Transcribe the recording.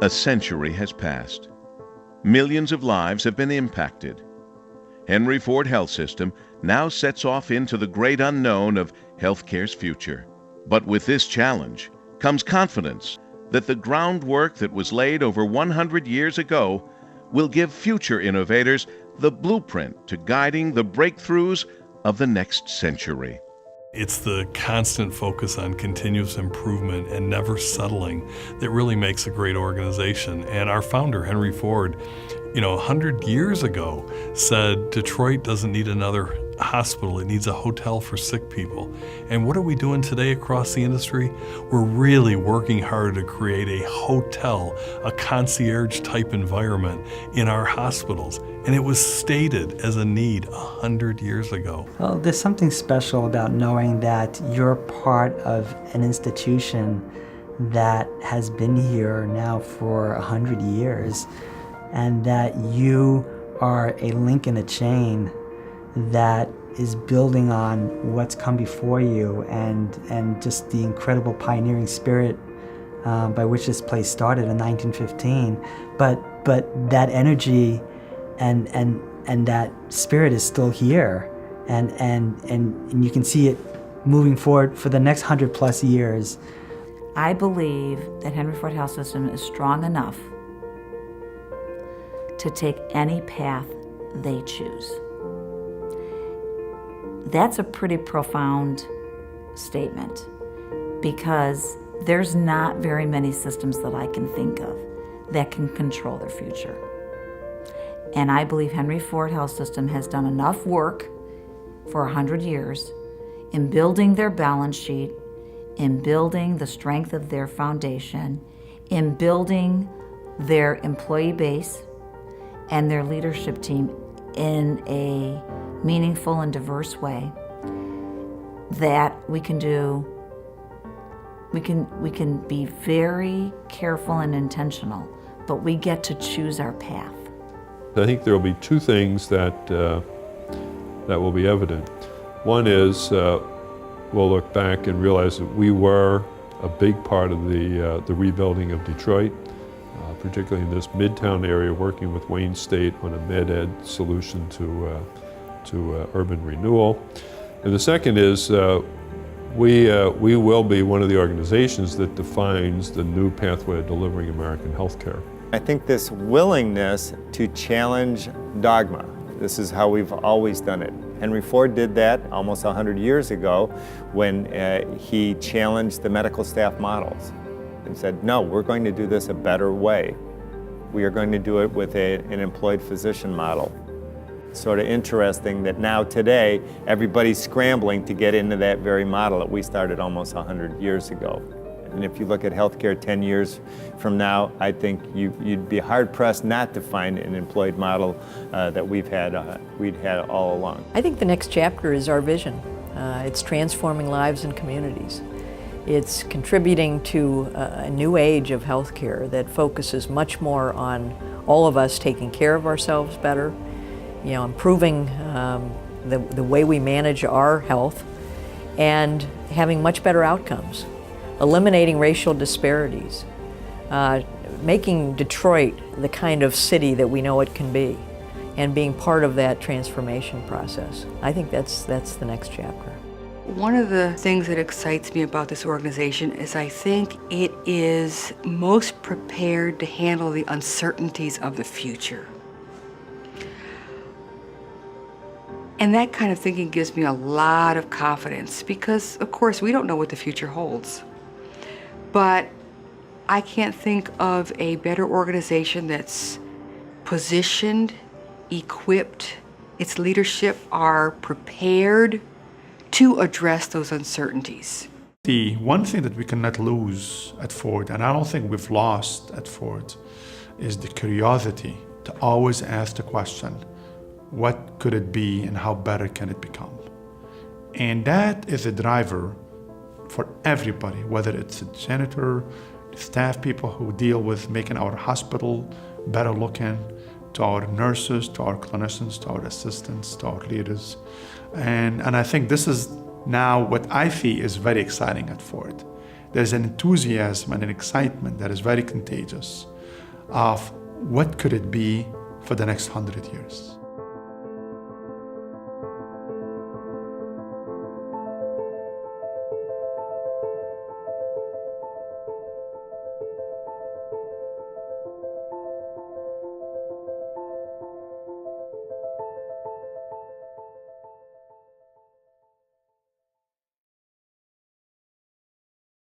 A century has passed. Millions of lives have been impacted. Henry Ford Health System now sets off into the great unknown of healthcare's future. But with this challenge comes confidence that the groundwork that was laid over 100 years ago will give future innovators the blueprint to guiding the breakthroughs of the next century. It's the constant focus on continuous improvement and never settling that really makes a great organization. And our founder, Henry Ford, 100 years ago said Detroit doesn't need another hospital, it needs a hotel for sick people. And what are we doing today across the industry? We're really working hard to create a hotel, a concierge type environment in our hospitals. And it was stated as a need 100 years ago. Well, there's something special about knowing that you're part of an institution that has been here now for 100 years, and that you are a link in a chain that is building on what's come before you, and just the incredible pioneering spirit by which this place started in 1915. But that energy and that spirit is still here, and you can see it moving forward for the next 100+ years. I believe that Henry Ford Health System is strong enough to take any path they choose. That's a pretty profound statement, because there's not very many systems that I can think of that can control their future. And I believe Henry Ford Health System has done enough work for 100 years in building their balance sheet, in building the strength of their foundation, in building their employee base and their leadership team in a meaningful and diverse way, that we can be very careful and intentional, but we get to choose our path. I think there will be two things that will be evident. One is we'll look back and realize that we were a big part of the rebuilding of Detroit, particularly in this Midtown area, working with Wayne State on a med-ed solution to urban renewal. And the second is we will be one of the organizations that defines the new pathway of delivering American healthcare. I think this willingness to challenge dogma, this is how we've always done it. Henry Ford did that almost 100 years ago when he challenged the medical staff models and said, no, we're going to do this a better way. We are going to do it with an employed physician model. Sort of interesting that now today everybody's scrambling to get into that very model that we started almost 100 years ago. And if you look at healthcare 10 years from now, I think you'd be hard-pressed not to find an employed model that we'd had all along. I think the next chapter is our vision. It's transforming lives and communities. It's contributing to a new age of healthcare that focuses much more on all of us taking care of ourselves better, improving the way we manage our health, and having much better outcomes. Eliminating racial disparities, making Detroit the kind of city that we know it can be, and being part of that transformation process. I think that's the next chapter. One of the things that excites me about this organization is I think it is most prepared to handle the uncertainties of the future. And that kind of thinking gives me a lot of confidence because, of course, we don't know what the future holds. But I can't think of a better organization that's positioned, equipped, its leadership are prepared to address those uncertainties. The one thing that we cannot lose at Ford, and I don't think we've lost at Ford, is the curiosity to always ask the question, what could it be and how better can it become? And that is a driver for everybody, whether it's a janitor, staff people who deal with making our hospital better looking, to our nurses, to our clinicians, to our assistants, to our leaders. And I think this is now what I see is very exciting at Ford. There's an enthusiasm and an excitement that is very contagious of what could it be for the next 100 years.